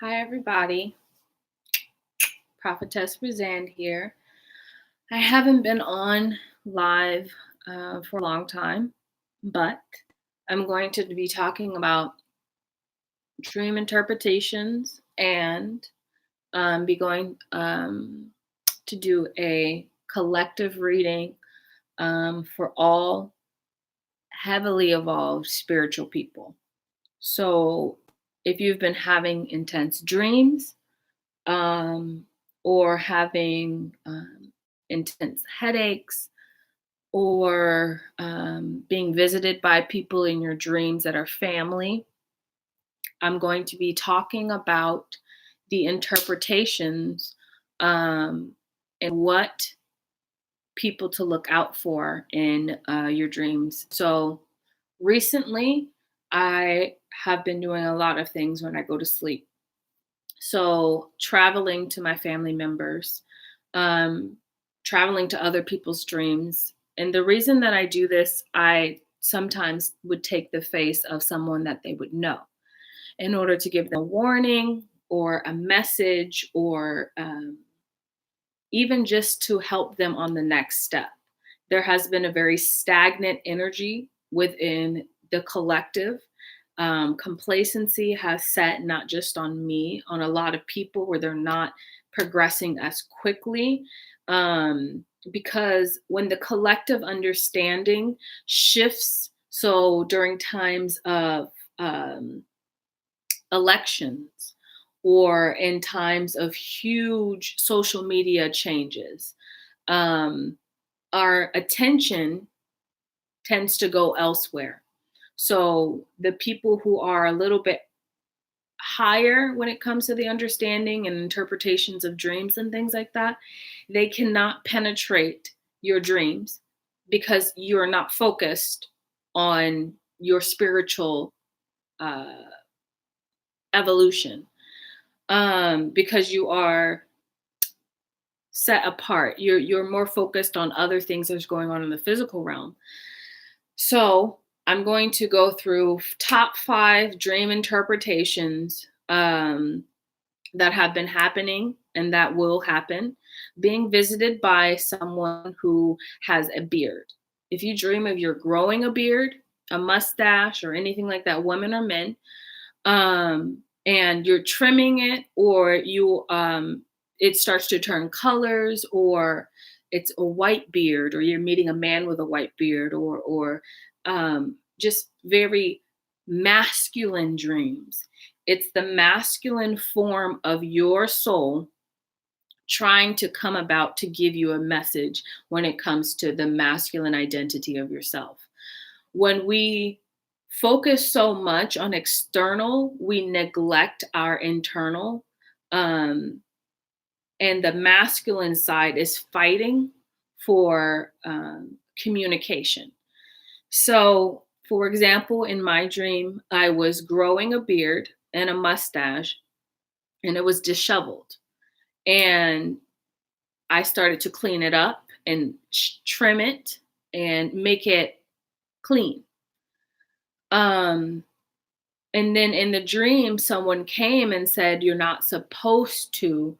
Hi, everybody. Prophetess Rosand here. I haven't been on live for a long time, but I'm going to be talking about dream interpretations and be going to do a collective reading for all heavily evolved spiritual people. So if you've been having intense dreams, or having intense headaches, or being visited by people in your dreams that are family, I'm going to be talking about the interpretations and what people to look out for in your dreams. So recently, I have been doing a lot of things when I go to sleep. So traveling to my family members, um, traveling to other people's dreams. And the reason that I do this, I sometimes would take the face of someone that they would know in order to give them a warning or a message, or even just to help them on the next step. There has been a very stagnant energy within the collective. Complacency has set not just on me, on a lot of people where they're not progressing as quickly. Because when the collective understanding shifts, so during times of elections or in times of huge social media changes, um, our attention tends to go elsewhere. So the people who are a little bit higher when it comes to the understanding and interpretations of dreams and things like that, they cannot penetrate your dreams because you're not focused on your spiritual evolution, because you are set apart. You're more focused on other things that's going on in the physical realm. So I'm going to go through top 5 dream interpretations that have been happening and that will happen. Being visited by someone who has a beard. If you dream of you're growing a beard, a mustache, or anything like that, women or men, and you're trimming it, or it starts to turn colors, or it's a white beard, or you're meeting a man with a white beard, or just very masculine dreams. It's the masculine form of your soul trying to come about to give you a message when it comes to the masculine identity of yourself. When we focus so much on external, we neglect our internal. And the masculine side is fighting for communication. So, for example, in my dream, I was growing a beard and a mustache, and it was disheveled. And I started to clean it up and trim it and make it clean. And then in the dream, someone came and said, "You're not supposed to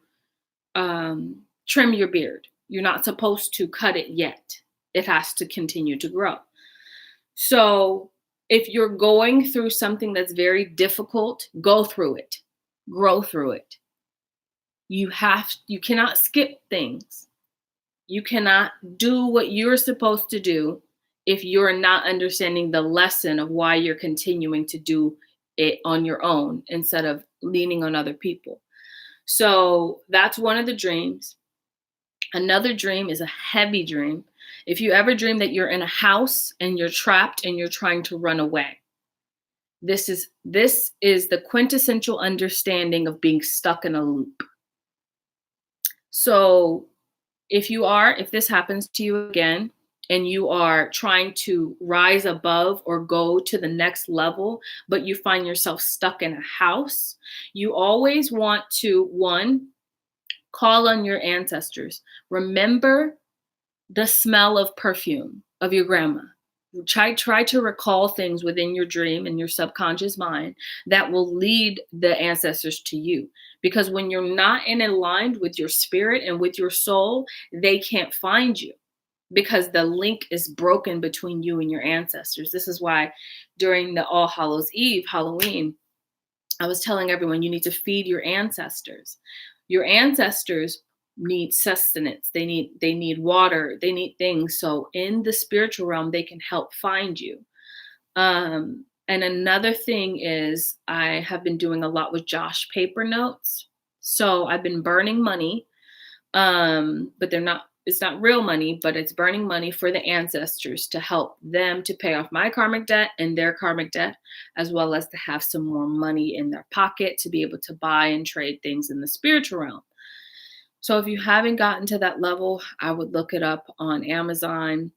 trim your beard. You're not supposed to cut it yet. It has to continue to grow." So if you're going through something that's very difficult, go through it, grow through it. You cannot skip things. You cannot do what you're supposed to do if you're not understanding the lesson of why you're continuing to do it on your own instead of leaning on other people. So that's one of the dreams. Another dream is a heavy dream. If you ever dream that you're in a house and you're trapped and you're trying to run away, this is the quintessential understanding of being stuck in a loop. So if this happens to you again, and you are trying to rise above or go to the next level, but you find yourself stuck in a house, you always want to, one, call on your ancestors. Remember the smell of perfume of your grandma. Try to recall things within your dream and your subconscious mind that will lead the ancestors to you. Because when you're not in aligned with your spirit and with your soul, they can't find you because the link is broken between you and your ancestors. This is why during the All Hallows Eve, Halloween, I was telling everyone you need to feed your ancestors. Your ancestors need sustenance. They need water. They need things. So in the spiritual realm, they can help find you. And another thing is I have been doing a lot with Josh paper notes. So I've been burning money, but it's not real money, but it's burning money for the ancestors to help them to pay off my karmic debt and their karmic debt, as well as to have some more money in their pocket to be able to buy and trade things in the spiritual realm. So if you haven't gotten to that level, I would look it up on Amazon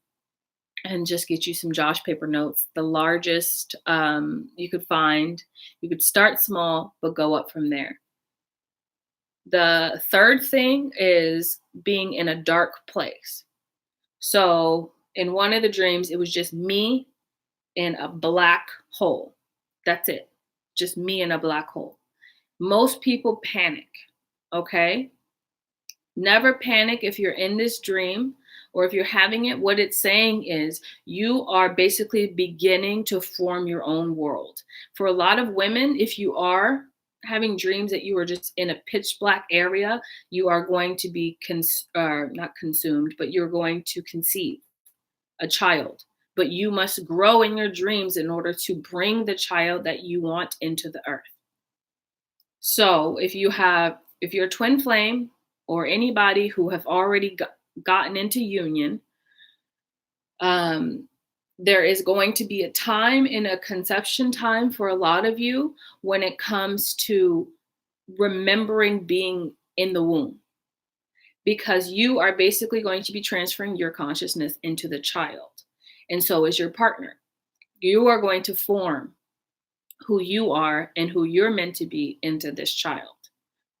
and just get you some Josh paper notes. The largest you could find. You could start small, but go up from there. The third thing is being in a dark place. So in one of the dreams, it was just me in a black hole. That's it. Just me in a black hole. Most people panic. Okay. Never panic if you're in this dream or if you're having it. What it's saying is you are basically beginning to form your own world. For a lot of women, if you are having dreams that you are just in a pitch black area, you are going to be not consumed, but you're going to conceive a child. But you must grow in your dreams in order to bring the child that you want into the earth. So if you're a twin flame or anybody who have already gotten into union, there is going to be a time in a conception time for a lot of you when it comes to remembering being in the womb, because you are basically going to be transferring your consciousness into the child. And so is your partner. You are going to form who you are and who you're meant to be into this child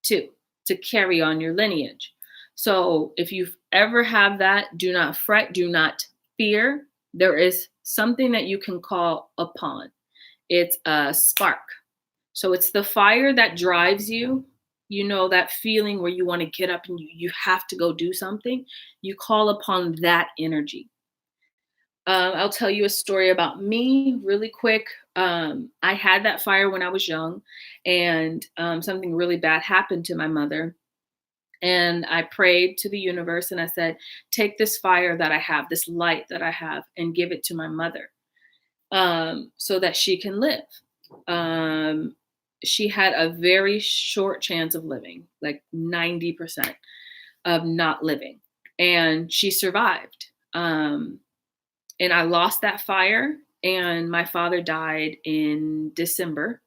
too, to carry on your lineage. So if you've ever have that, do not fret, do not fear. There is something that you can call upon. It's a spark. So it's the fire that drives you. You know, that feeling where you want to get up and you have to go do something. You call upon that energy. I'll tell you a story about me really quick. I had that fire when I was young, and something really bad happened to my mother. And I prayed to the universe and I said, take this fire that I have, this light that I have, and give it to my mother so that she can live. She had a very short chance of living, like 90% of not living. And she survived. And I lost that fire, and my father died in December,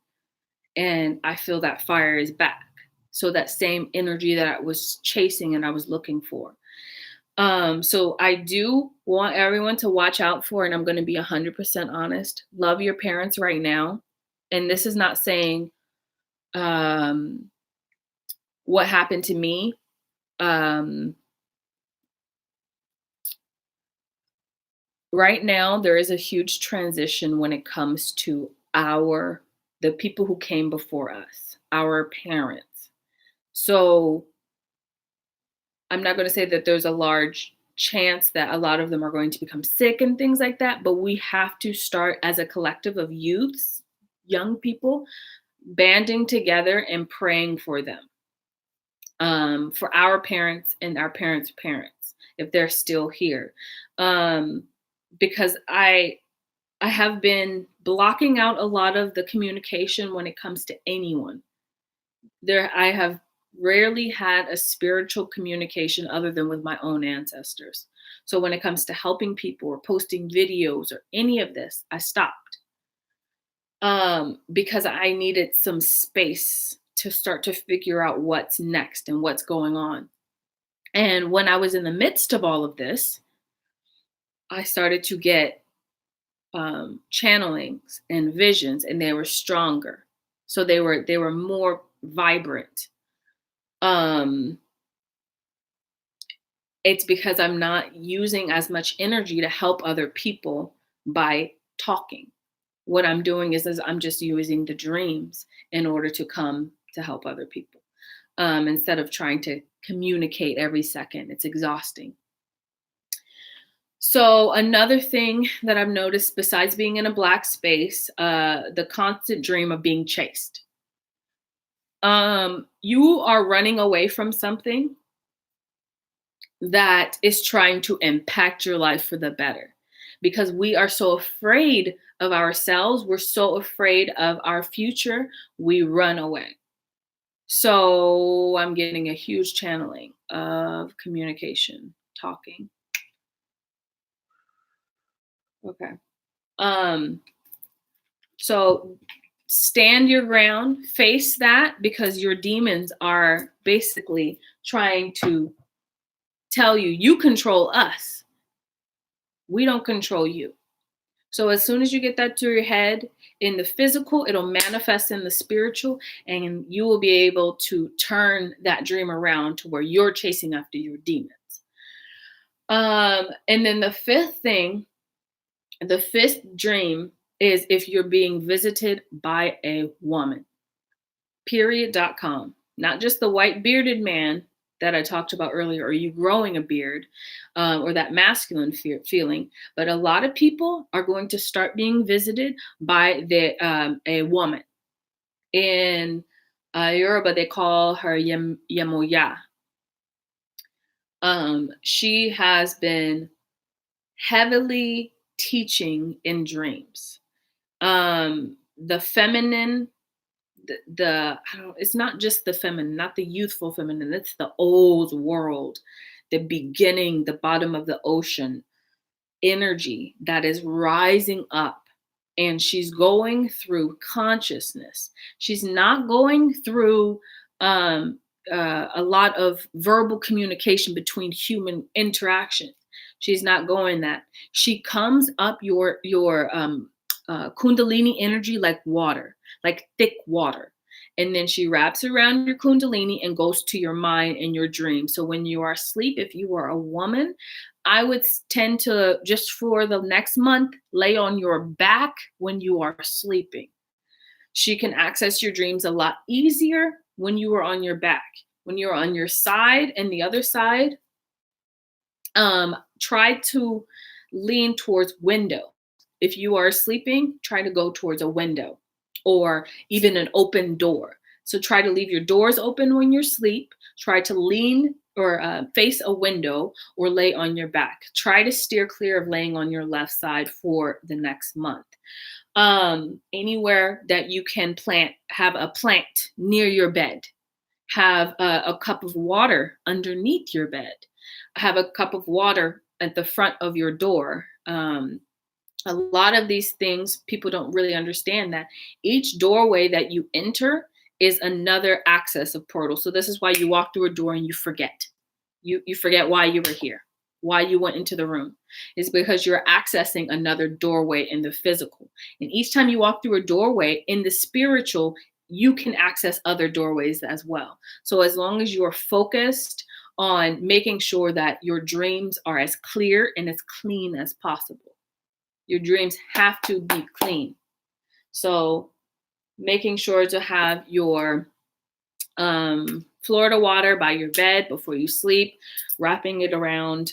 and I feel that fire is back. So that same energy that I was chasing and I was looking for. So I do want everyone to watch out for, and I'm going to be 100% honest, love your parents right now. And this is not saying what happened to me. Right now, there is a huge transition when it comes to the people who came before us, our parents. So I'm not going to say that there's a large chance that a lot of them are going to become sick and things like that, but we have to start as a collective of youths, young people, banding together and praying for them, for our parents and our parents' parents, if they're still here. Because I have been blocking out a lot of the communication when it comes to anyone. I have rarely had a spiritual communication other than with my own ancestors. So when it comes to helping people or posting videos or any of this, I stopped because I needed some space to start to figure out what's next and what's going on. And when I was in the midst of all of this, I started to get channelings and visions, and they were stronger. So they were more vibrant. It's because I'm not using as much energy to help other people by talking. What I'm doing is I'm just using the dreams in order to come to help other people, instead of trying to communicate every second. It's exhausting. So another thing that I've noticed, besides being in a black space, the constant dream of being chased. You are running away from something that is trying to impact your life for the better, because we are so afraid of ourselves. We're so afraid of our future. We run away. So I'm getting a huge channeling of communication, talking. Okay. Um, so stand your ground, face that, because your demons are basically trying to tell you, you control us. We don't control you. So as soon as you get that to your head, in the physical, it'll manifest in the spiritual, and you will be able to turn that dream around to where you're chasing after your demons. And then the fifth dream is if you're being visited by a woman. Period.com. Not just the white bearded man that I talked about earlier, or you growing a beard, or that masculine feeling, but a lot of people are going to start being visited by a woman. In Yoruba, they call her Yemoya. She has been heavily teaching in dreams. The feminine, it's not just the feminine, not the youthful feminine, it's the old world, the beginning, the bottom of the ocean energy that is rising up, and she's going through consciousness. She's not going through a lot of verbal communication between human interaction. She's not going that. She comes up your Kundalini energy like water, like thick water. And then she wraps around your Kundalini and goes to your mind and your dream. So when you are asleep, if you are a woman, I would tend to, just for the next month, lay on your back when you are sleeping. She can access your dreams a lot easier when you are on your back. When you're on your side and the other side, try to lean towards window. If you are sleeping, try to go towards a window or even an open door. So try to leave your doors open when you're asleep. Try to lean or face a window or lay on your back. Try to steer clear of laying on your left side for the next month. Anywhere that you can have a plant near your bed. Have a cup of water underneath your bed. Have a cup of water at the front of your door. A lot of these things, people don't really understand that each doorway that you enter is another access of portal. So this is why you walk through a door and you forget. You forget why you were here, why you went into the room. It's because you're accessing another doorway in the physical. And each time you walk through a doorway in the spiritual, you can access other doorways as well. So as long as you're focused on making sure that your dreams are as clear and as clean as possible. Your dreams have to be clean. So making sure to have your Florida water by your bed before you sleep, wrapping it around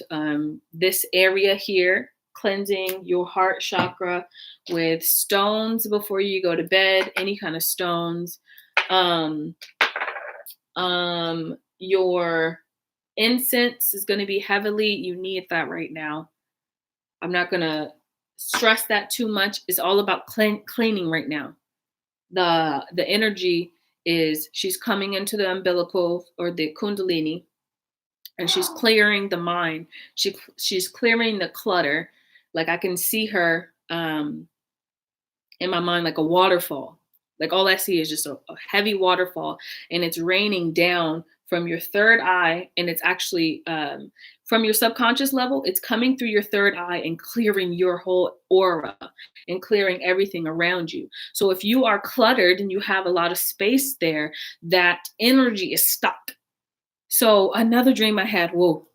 this area here, cleansing your heart chakra with stones before you go to bed, any kind of stones. Your incense is going to be heavily, you need that right now. I'm not going to stress that too much. It's all about cleaning right now. The energy is, she's coming into the umbilical or the Kundalini, and she's clearing the mind. She's clearing the clutter. Like I can see her in my mind like a waterfall. Like all I see is just a heavy waterfall, and it's raining down from your third eye, and it's actually from your subconscious level, it's coming through your third eye and clearing your whole aura and clearing everything around you. So if you are cluttered and you have a lot of space there, that energy is stuck. So another dream I had, whoa,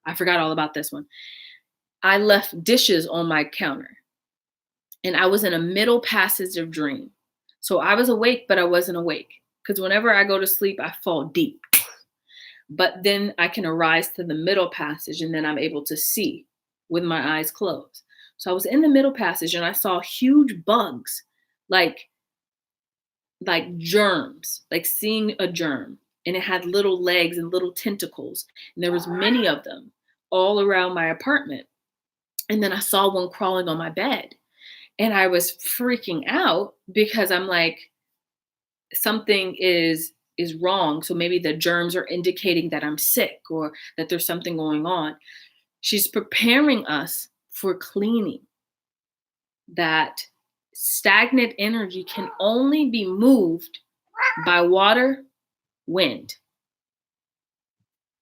I forgot all about this one. I left dishes on my counter. and I was in a middle passage of dream. So I was awake, but I wasn't awake. Because whenever I go to sleep, I fall deep. But then I can arise to the middle passage, and then I'm able to see with my eyes closed. So I was in the middle passage and I saw huge bugs, like germs, like seeing a germ. And it had little legs and little tentacles. And there was many of them all around my apartment. And then I saw one crawling on my bed. And I was freaking out because I'm like, something is wrong. So maybe the germs are indicating that I'm sick or that there's something going on. She's preparing us for cleaning. That stagnant energy can only be moved by water, wind.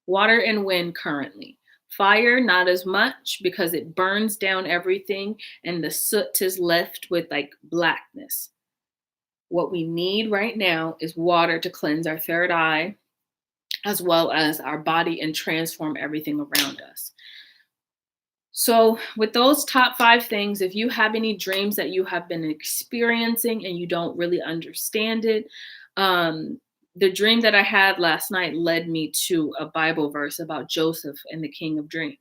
Water and wind currently. Fire, not as much because it burns down everything and the soot is left with like blackness. What we need right now is water to cleanse our third eye, as well as our body, and transform everything around us. So with those top 5 things, if you have any dreams that you have been experiencing and you don't really understand it, the dream that I had last night led me to a Bible verse about Joseph and the King of Dreams.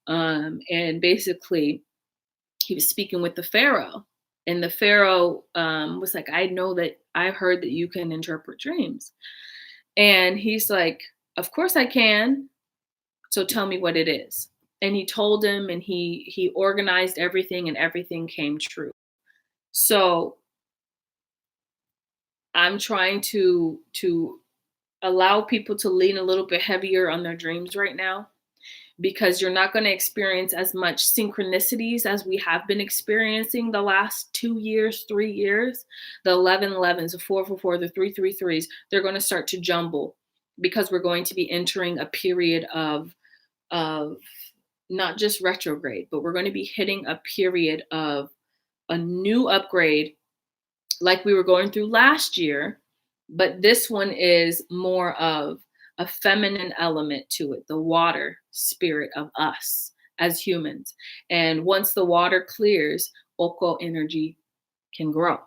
And basically, he was speaking with the Pharaoh. And the Pharaoh was like, I know that I heard that you can interpret dreams. And he's like, of course I can. So tell me what it is. And he told him, and he organized everything, and everything came true. So I'm trying to allow people to lean a little bit heavier on their dreams right now, because you're not going to experience as much synchronicities as we have been experiencing the last 2 years, 3 years. The 11-11s, the 4-4-4, the 3-3-3s, they're going to start to jumble because we're going to be entering a period of not just retrograde, but we're going to be hitting a period of a new upgrade like we were going through last year. But this one is more of a feminine element to it, the water spirit of us as humans. And once the water clears, Oko energy can grow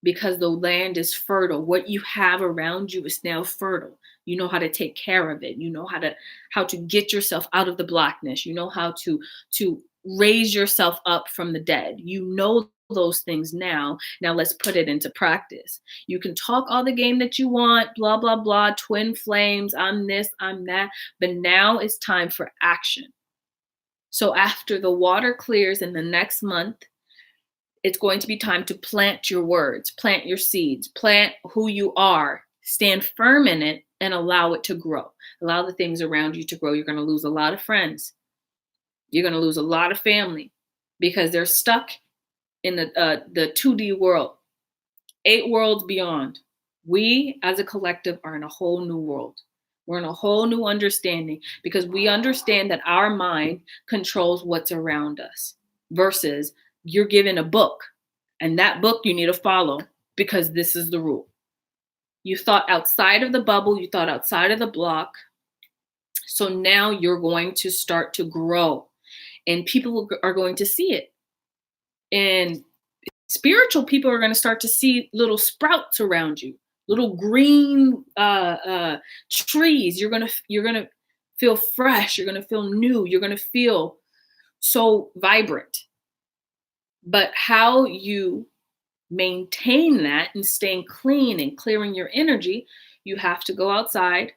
because the land is fertile. What you have around you is now fertile. You know how to take care of it. You know how to get yourself out of the blackness. You know how to raise yourself up from the dead. You know those things now. Now let's put it into practice. You can talk all the game that you want, blah, blah, blah, twin flames, I'm this, I'm that, but now it's time for action. So after the water clears in the next month, it's going to be time to plant your words, plant your seeds, plant who you are, stand firm in it, and allow it to grow. Allow the things around you to grow. You're going to lose a lot of friends. You're going to lose a lot of family because they're stuck in the 2D world, 8 worlds beyond. We as a collective are in a whole new world. We're in a whole new understanding because we understand that our mind controls what's around us versus you're given a book and that book you need to follow because this is the rule. You thought outside of the bubble, you thought outside of the block. So now you're going to start to grow and people are going to see it. And spiritual people are going to start to see little sprouts around you, little green trees. You're gonna feel fresh. You're gonna feel new. You're gonna feel so vibrant. But how you maintain that and staying clean and clearing your energy, you have to go outside.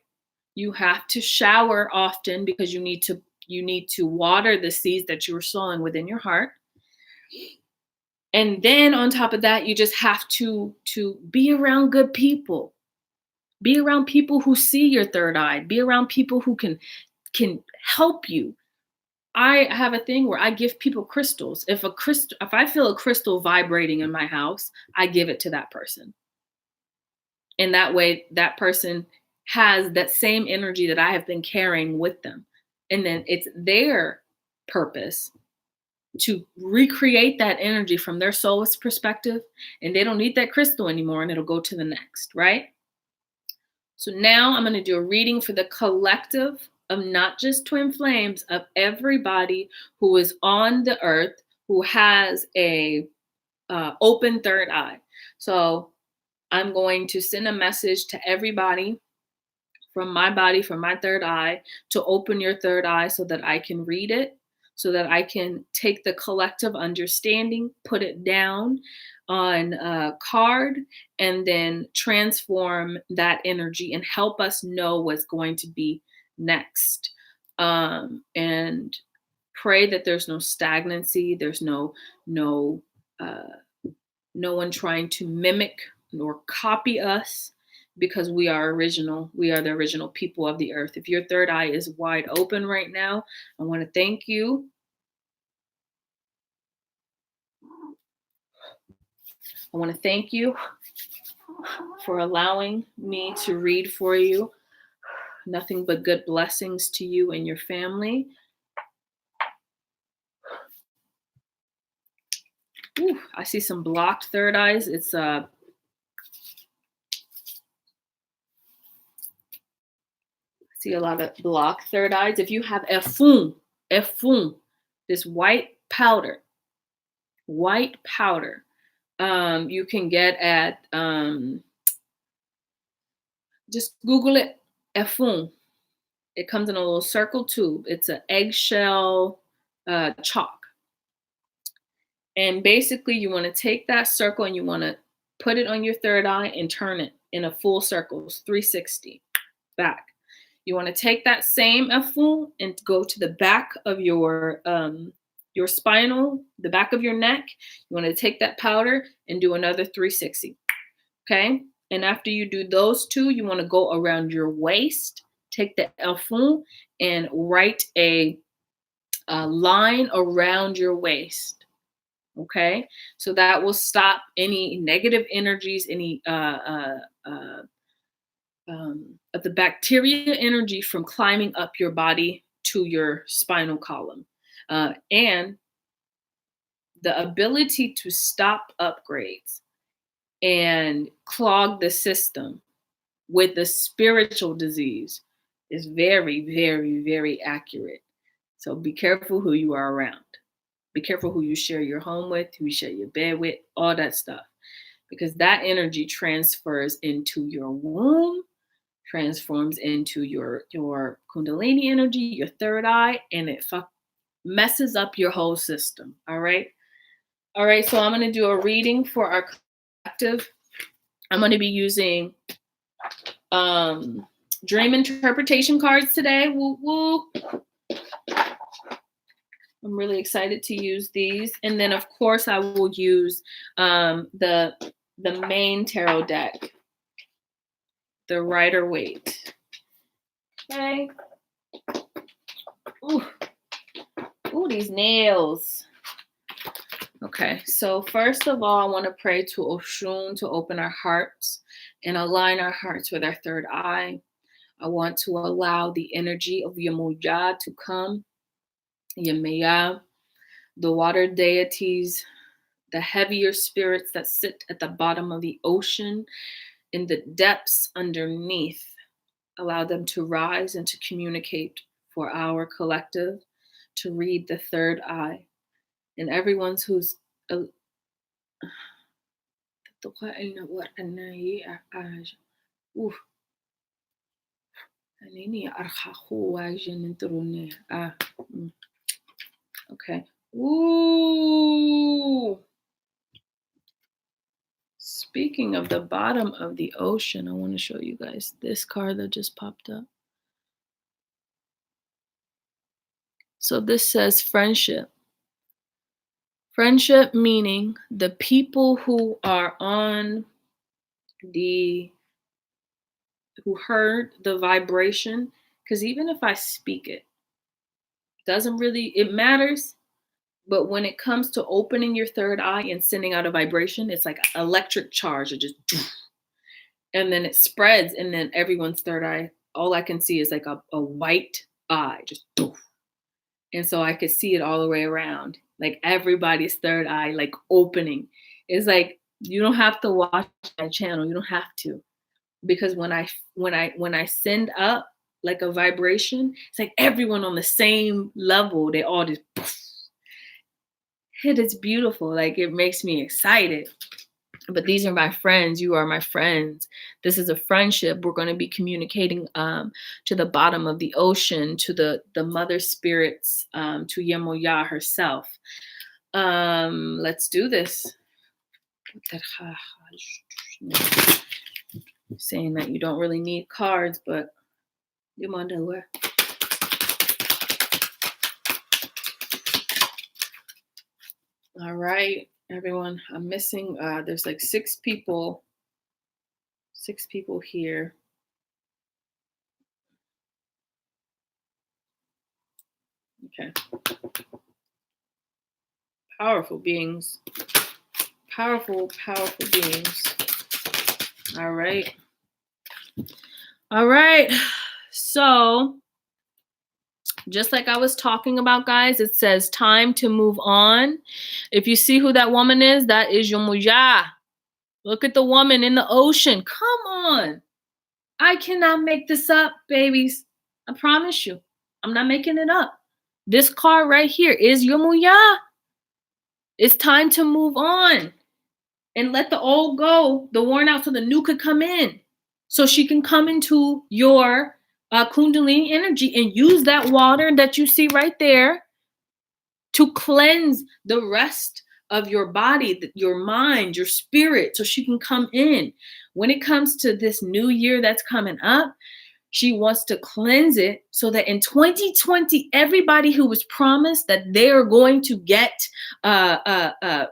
You have to shower often because you need to water the seeds that you are sowing within your heart. And then on top of that, you just have to be around good people. Be around people who see your third eye. Be around people who can help you. I have a thing where I give people crystals. If I feel a crystal vibrating in my house, I give it to that person. And that way that person has that same energy that I have been carrying with them. And then it's their purpose to recreate that energy from their soul's perspective, and they don't need that crystal anymore, and it'll go to the next, right? So now I'm going to do a reading for the collective of not just twin flames, of everybody who is on the earth, who has a open third eye. So I'm going to send a message to everybody from my body, from my third eye, to open your third eye so that I can read it, so that I can take the collective understanding, put it down on a card, and then transform that energy and help us know what's going to be next. And pray that there's no stagnancy, there's no uh, no one trying to mimic nor copy us, because we are original. We are the original people of the earth. If your third eye is wide open right now, I want to thank you. I want to thank you for allowing me to read for you. Nothing but good blessings to you and your family. Ooh, I see some blocked third eyes. It's see a lot of blocked third eyes. If you have effun, this white powder, you can get at just Google it, effun. It comes in a little circle tube. It's an eggshell chalk. And basically you want to take that circle and you want to put it on your third eye and turn it in a full circle, 360 back. You want to take that same effun and go to the back of your spinal, the back of your neck. You want to take that powder and do another 360. Okay? And after you do those two, you want to go around your waist, take the effun and write a line around your waist. Okay, so that will stop any negative energies, any of the bacteria energy from climbing up your body to your spinal column, and the ability to stop upgrades and clog the system with the spiritual disease is very, very, very accurate. So be careful who you are around. Be careful who you share your home with, who you share your bed with, all that stuff. Because that energy transfers into your womb, transforms into your Kundalini energy, your third eye, and it messes up your whole system. All right. All right. So I'm going to do a reading for our collective. I'm going to be using dream interpretation cards today. Woo woo. I'm really excited to use these. And then of course I will use the main tarot deck, the Rider-Waite. Okay. Ooh. Ooh, these nails. Okay, so first of all, I want to pray to Oshun to open our hearts and align our hearts with our third eye. I want to allow the energy of Yamuya to come. Yamaya, the water deities, the heavier spirits that sit at the bottom of the ocean, in the depths underneath. Allow them to rise and to communicate for our collective, to read the third eye. And everyone's who's okay. Ooh. Speaking of the bottom of the ocean, I want to show you guys this card that just popped up. So this says friendship. Friendship meaning the people who are on who heard the vibration, because even if I speak it, it matters. But when it comes to opening your third eye and sending out a vibration, it's like electric charge. It just, and then it spreads, and then everyone's third eye, all I can see is like a white eye, just, and so I could see it all the way around. Like everybody's third eye, like opening. It's like, you don't have to watch my channel. You don't have to, because when I send up like a vibration, it's like everyone on the same level. They all just poof. It is beautiful. Like, it makes me excited. But these are my friends. You are my friends. This is a friendship. We're going to be communicating to the bottom of the ocean, to the mother spirits, to Yemoya herself. Let's do this. Saying that you don't really need cards, but where? All right, everyone. I'm missing. There's like 6 people. 6 people here. Okay. Powerful beings. Powerful beings. All right. All right. So, just like I was talking about, guys, it says time to move on. If you see who that woman is, that is Yomuya. Look at the woman in the ocean. Come on. I cannot make this up, babies. I promise you. I'm not making it up. This card right here is Yomuya. It's time to move on and let the old go, the worn out, so the new could come in. So she can come into your Kundalini energy and use that water that you see right there to cleanse the rest of your body, your mind, your spirit, so she can come in. When it comes to this new year that's coming up, she wants to cleanse it so that in 2020, everybody who was promised that they are going to get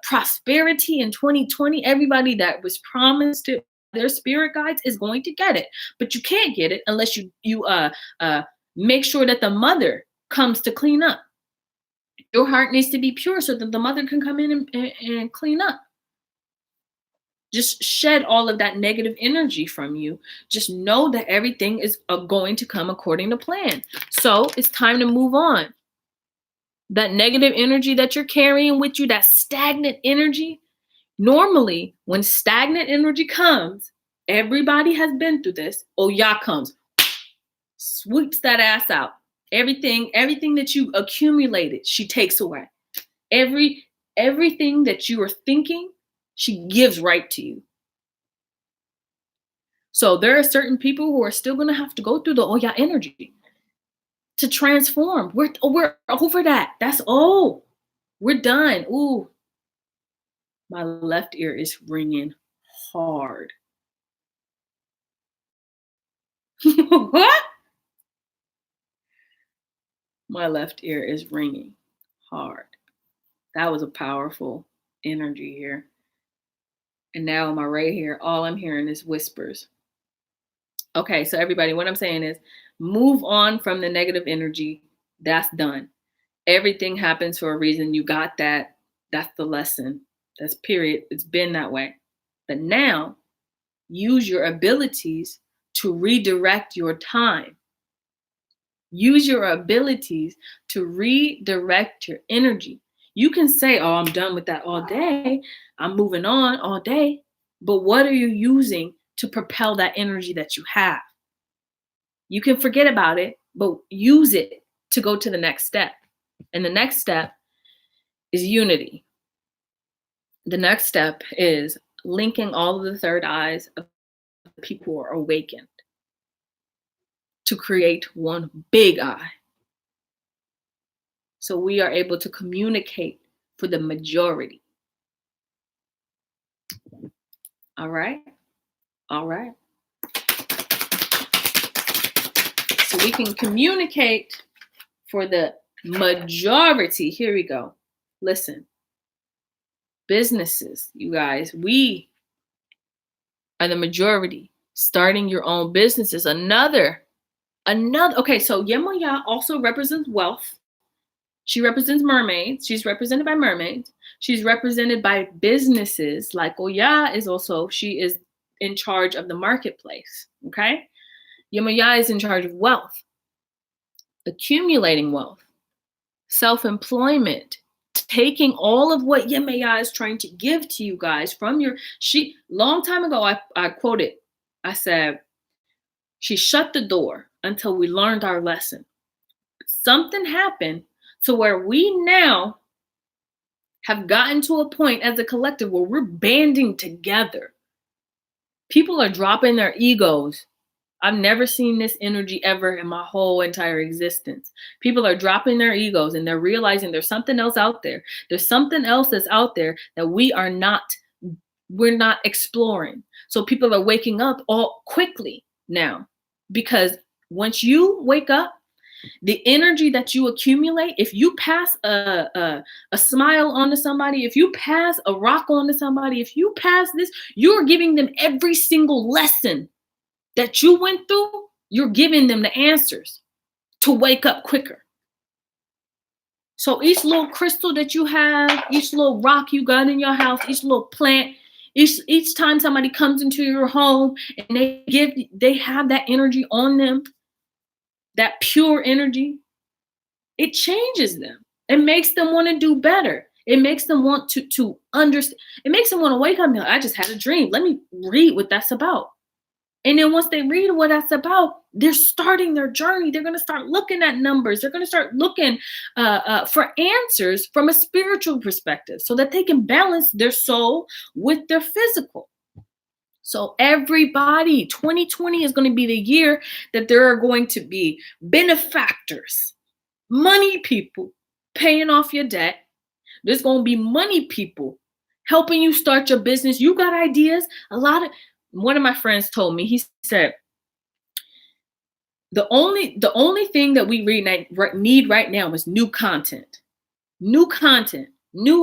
prosperity in 2020, everybody that was promised to their spirit guides is going to get it. But you can't get it unless you make sure that the mother comes to clean up. Your heart needs to be pure so that the mother can come in and clean up. Just shed all of that negative energy from you. Just know that everything is going to come according to plan. So it's time to move on. That negative energy that you're carrying with you, that stagnant energy, normally when stagnant energy comes, everybody has been through this. Oya comes, sweeps that ass out. Everything that you accumulated, she takes away. Everything that you are thinking, she gives right to you. So there are certain people who are still going to have to go through the Oya energy to transform. We're over that. That's all. We're done. Ooh, my left ear is ringing hard. What? My left ear is ringing hard. That was a powerful energy here. And now my right ear, all I'm hearing is whispers. Okay, so everybody, what I'm saying is move on from the negative energy. That's done. Everything happens for a reason. You got that. That's the lesson. That's period. It's been that way. But now use your abilities to redirect your time. Use your abilities to redirect your energy. You can say, oh, I'm done with that all day. I'm moving on all day. But what are you using to propel that energy that you have? You can forget about it, but use it to go to the next step. And the next step is unity. The next step is linking all of the third eyes of the people who are awakened to create one big eye. So we are able to communicate for the majority. All right? All right. So we can communicate for the majority. Here we go. Listen. Businesses, you guys, we are the majority. Starting your own business is another. Okay, so Yemoya also represents wealth. She represents mermaids. She's represented by mermaids. She's represented by businesses. Like Oya is also, she is in charge of the marketplace. Okay? Yemoya is in charge of wealth, accumulating wealth, self-employment, taking all of what Yemoya is trying to give to you guys from long time ago, I quoted, I said, she shut the door until we learned our lesson. Something happened to where we now have gotten to a point as a collective where we're banding together. People are dropping their egos. I've never seen this energy ever in my whole entire existence. People are dropping their egos and they're realizing there's something else out there. There's something else that's out there that we're not exploring. So people are waking up all quickly now, because once you wake up, the energy that you accumulate, if you pass a smile onto somebody, if you pass a rock onto somebody, if you pass this, you're giving them every single lesson that you went through. You're giving them the answers to wake up quicker. So each little crystal that you have, each little rock you got in your house, each little plant, each time somebody comes into your home and they have that energy on them, that pure energy, it changes them. It makes them want to do better. It makes them want to understand. It makes them want to wake up and be like, I just had a dream. Let me read what that's about. And then once they read what that's about, they're starting their journey. They're going to start looking at numbers. They're going to start looking for answers from a spiritual perspective so that they can balance their soul with their physical. So everybody, 2020 is going to be the year that there are going to be benefactors, money people paying off your debt. There's going to be money people helping you start your business. You got ideas. One of my friends told me, he said, the only thing that we need right now is new content, new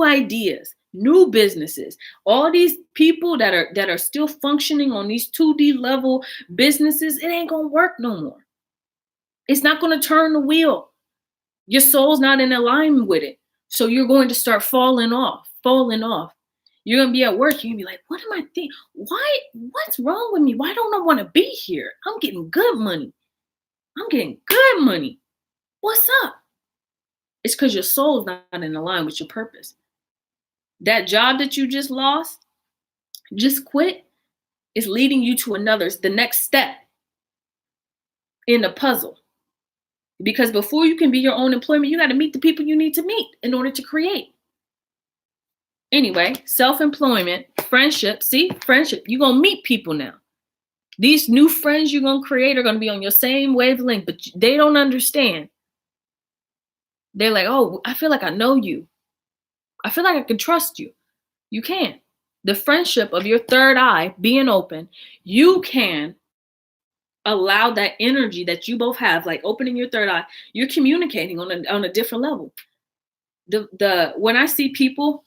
ideas, new businesses. All these people that are still functioning on these 2D level businesses, it ain't going to work no more. It's not going to turn the wheel. Your soul's not in alignment with it. So you're going to start falling off. You're going to be at work. You're going to be like, what am I thinking? What's wrong with me? Why don't I want to be here? I'm getting good money. What's up? It's because your soul's not in line with your purpose. That job that you just lost, just quit, is leading you to the next step in the puzzle. Because before you can be your own employment, you got to meet the people you need to meet in order to create. Anyway, self-employment, friendship. See, friendship. You're going to meet people now. These new friends you're going to create are going to be on your same wavelength, but they don't understand. They're like, oh, I feel like I know you. I feel like I can trust you. You can't. The friendship of your third eye being open, you can allow that energy that you both have, like opening your third eye, you're communicating on a different level. When I see people,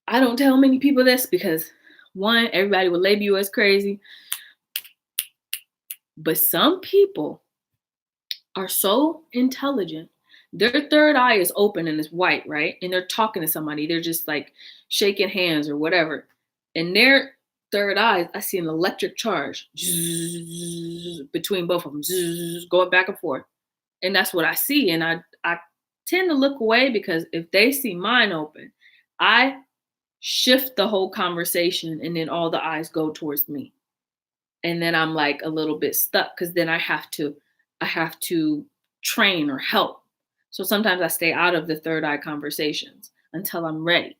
I don't tell many people this because one, everybody will label you as crazy. But some people are so intelligent. Their third eye is open and it's white, right? And they're talking to somebody. They're just like shaking hands or whatever. And their third eye, I see an electric charge between both of them, going back and forth. And that's what I see. And I tend to look away because if they see mine open, I shift the whole conversation and then all the eyes go towards me. And then I'm like a little bit stuck because then I have to train or help. So sometimes I stay out of the third eye conversations until I'm ready.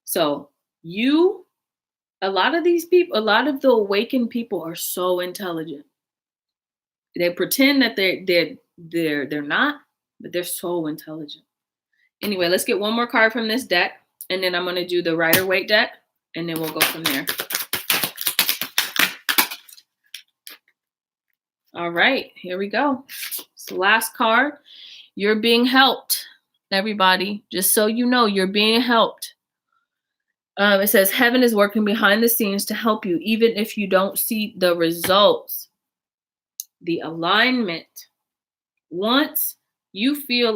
So a lot of the awakened people are so intelligent. They pretend that they're not, but they're so intelligent. Anyway, let's get one more card from this deck, and then I'm going to do the Rider-Waite deck, and then we'll go from there. All right, here we go. It's the last card. You're being helped, everybody. Just so you know, you're being helped. It says, heaven is working behind the scenes to help you, even if you don't see the results. The alignment. Once you feel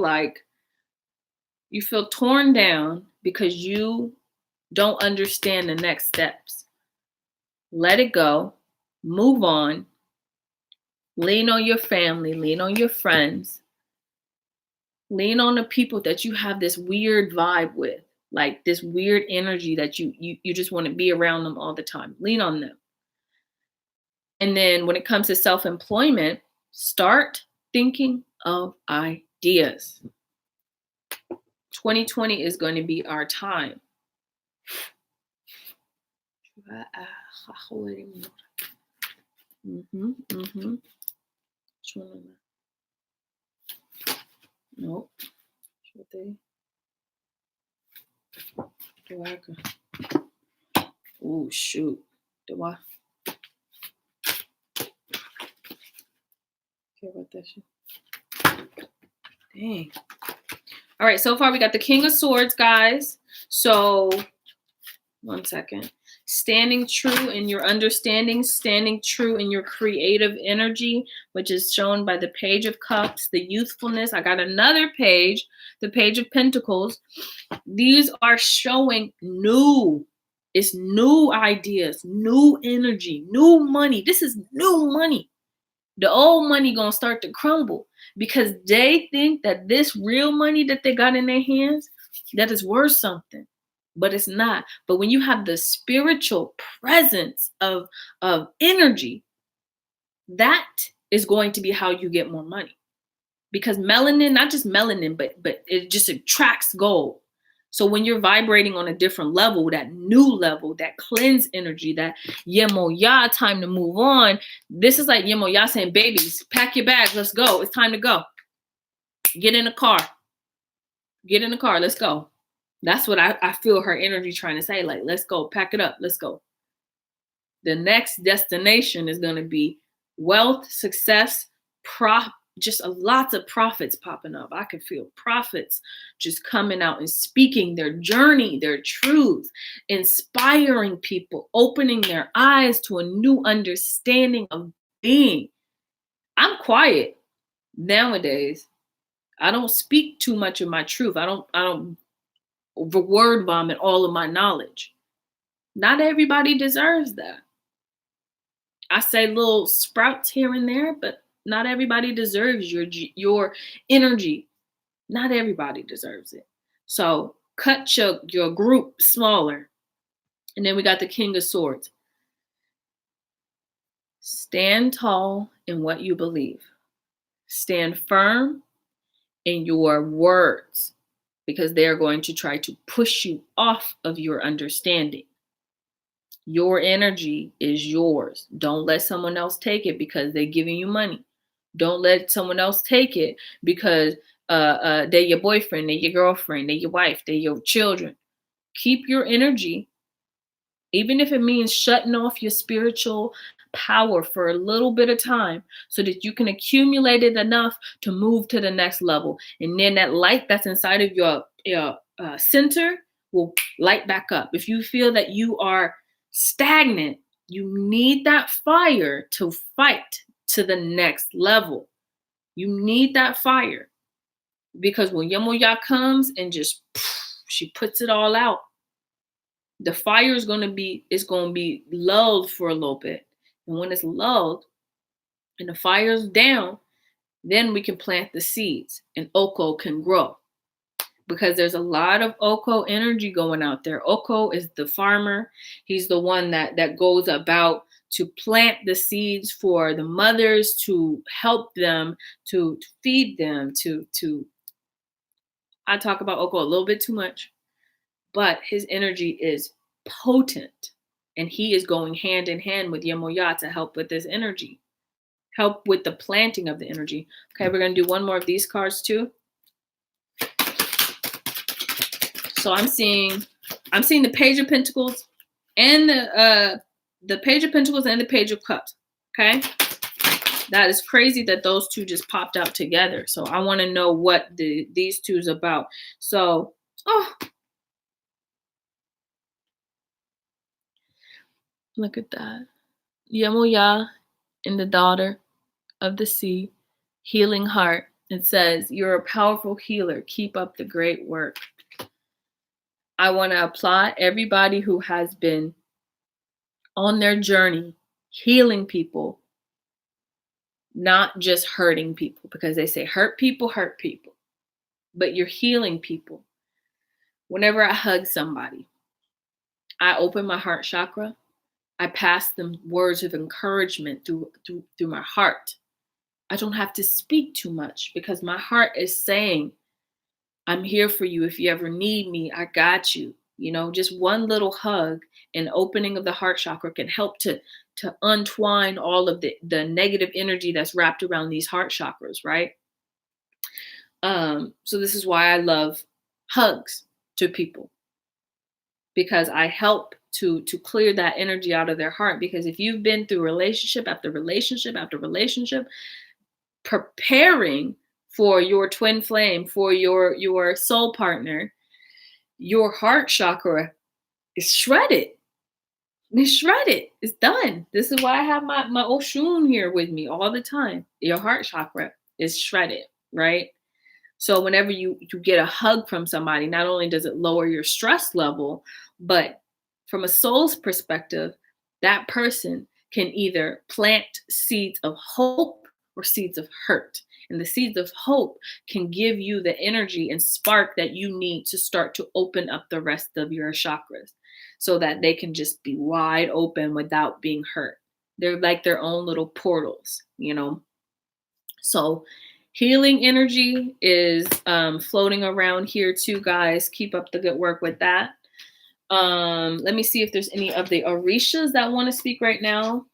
torn down because you don't understand the next steps, let it go, move on, lean on your family, lean on your friends, lean on the people that you have this weird vibe with, like this weird energy that you just want to be around them all the time. Lean on them. And then when it comes to self-employment, start thinking of ideas. 2020 is going to be our time. Nope. Oh, shoot. Do I care about that shit? Dang. All right, so far we got the King of Swords, guys. So, 1 second. Standing true in your understanding, standing true in your creative energy, which is shown by the Page of Cups, the youthfulness. I got another page, the Page of Pentacles. These are showing new. It's new ideas, new energy, new money. This is new money. The old money gonna start to crumble because they think that this real money that they got in their hands, that is worth something, but it's not. But when you have the spiritual presence of energy, that is going to be how you get more money. Because melanin, not just melanin, but it just attracts gold. So when you're vibrating on a different level, that new level, that cleanse energy, that yemoya, time to move on. This is like yemoya saying, babies, pack your bags, let's go. It's time to go. Get in the car. Get in the car, let's go. That's what I feel her energy trying to say. Like, let's go, pack it up, let's go. The next destination is going to be wealth, success, just lots of prophets popping up. I could feel prophets just coming out and speaking their journey, their truth, inspiring people, opening their eyes to a new understanding of being. I'm quiet nowadays. I don't speak too much of my truth. I don't word vomit all of my knowledge. Not everybody deserves that. I say little sprouts here and there, but not everybody deserves your energy. Not everybody deserves it. So cut your group smaller. And then we got the King of Swords. Stand tall in what you believe. Stand firm in your words, because they're going to try to push you off of your understanding. Your energy is yours. Don't let someone else take it because they're giving you money. Don't let someone else take it because they're your boyfriend, they're your girlfriend, they're your wife, they're your children. Keep your energy, even if it means shutting off your spiritual power for a little bit of time so that you can accumulate it enough to move to the next level. And then that light that's inside of your center will light back up. If you feel that you are stagnant, you need that fire to fight to the next level. You need that fire, because when Yemoya comes and just she puts it all out, the fire is going to be lulled for a little bit. And when it's lulled and the fire's down, then we can plant the seeds and Oko can grow. Because there's a lot of Oko energy going out there. Oko is the farmer. He's the one that goes about to plant the seeds for the mothers, to help them, to feed them, to I talk about Oko a little bit too much, but his energy is potent, and he is going hand in hand with Yemoya to help with this energy, help with the planting of the energy. Okay, we're going to do one more of these cards too. So I'm seeing the Page of Pentacles and the Page of Pentacles and the Page of Cups. Okay, that is crazy that those two just popped out together. So I want to know what these two is about. So, look at that. Yemoya and the daughter of the sea, healing heart. It says, you're a powerful healer. Keep up the great work. I want to applaud everybody who has been on their journey, healing people, not just hurting people, because they say hurt people, but you're healing people. Whenever I hug somebody, I open my heart chakra. I pass them words of encouragement through my heart. I don't have to speak too much because my heart is saying, I'm here for you. If you ever need me, I got you. Just one little hug and opening of the heart chakra can help to untwine all of the negative energy that's wrapped around these heart chakras, right? So this is why I love hugs to people, because I help to clear that energy out of their heart. Because if you've been through relationship after relationship after relationship, preparing for your twin flame, for your soul partner, your heart chakra is shredded. It's shredded. It's done. This is why I have my Oshun here with me all the time. Your heart chakra is shredded, right? So whenever you get a hug from somebody, not only does it lower your stress level, but from a soul's perspective, that person can either plant seeds of hope or seeds of hurt. And the seeds of hope can give you the energy and spark that you need to start to open up the rest of your chakras so that they can just be wide open without being hurt. They're like their own little portals. So healing energy is floating around here too, guys. Keep up the good work with that. Let me see if there's any of the Orishas that want to speak right now.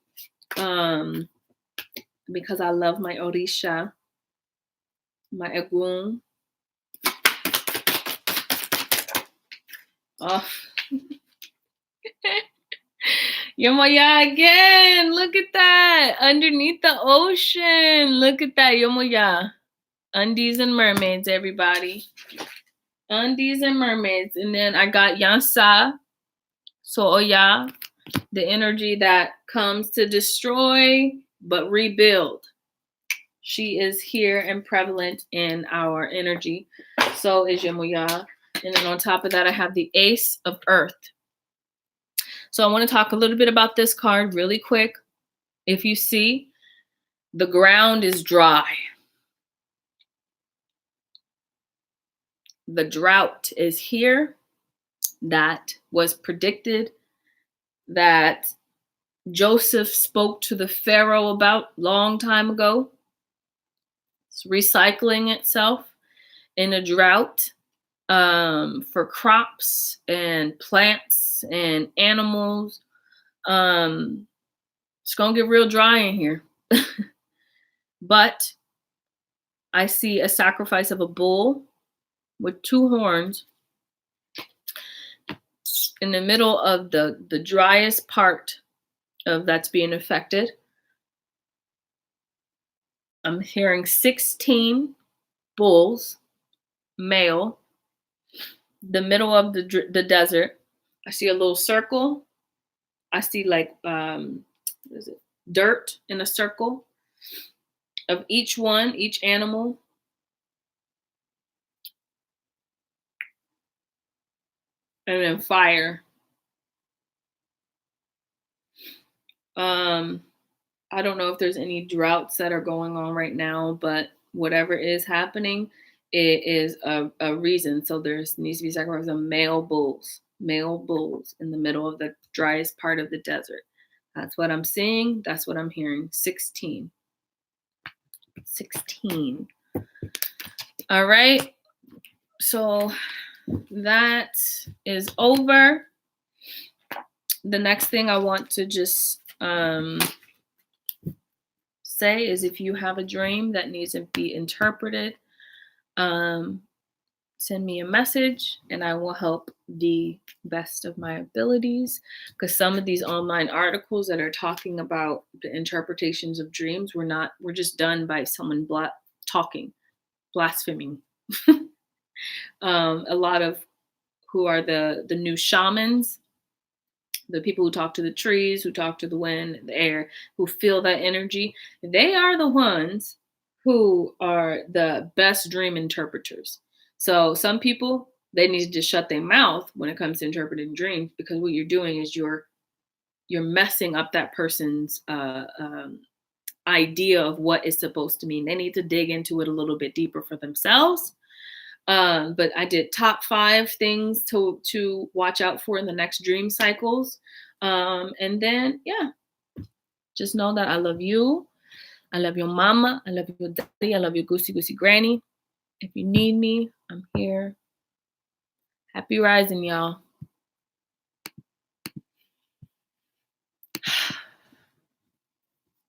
Because I love my Orisha, my Egun. Oh. Yomoya again. Look at that. Underneath the ocean. Look at that. Yomoya. Undies and mermaids, everybody. Undies and mermaids. And then I got Yansa. So Oya. The energy that comes to destroy but rebuild. She is here and prevalent in our energy. So is Yomoya. And then on top of that, I have the Ace of Earth. So I want to talk a little bit about this card really quick. If you see, the ground is dry. The drought is here. That was predicted, that Joseph spoke to the Pharaoh about long time ago. It's recycling itself in a drought for crops and plants and animals. It's going to get real dry in here. But I see a sacrifice of a bull with 2 horns in the middle of the driest part of that's being affected. I'm hearing 16 bulls, male, the middle of the desert. I see a little circle. I see like dirt in a circle of each animal. And then fire. I don't know if there's any droughts that are going on right now, but whatever is happening, it is a reason. So there needs to be sacrifice of male bulls in the middle of the driest part of the desert. That's what I'm seeing. That's what I'm hearing. 16. All right. So that is over. The next thing I want to just say is, if you have a dream that needs to be interpreted, send me a message and I will help the best of my abilities. Because some of these online articles that are talking about the interpretations of dreams were just done by someone blaspheming. A lot of who are the new shamans, the people who talk to the trees, who talk to the wind, the air, who feel that energy, they are the ones who are the best dream interpreters. So some people, they need to shut their mouth when it comes to interpreting dreams, because what you're doing is you're messing up that person's idea of what it's supposed to mean. They need to dig into it a little bit deeper for themselves. But I did top 5 things to watch out for in the next dream cycles. And then, just know that I love you. I love your mama. I love your daddy. I love your goosey granny. If you need me, I'm here. Happy rising, y'all.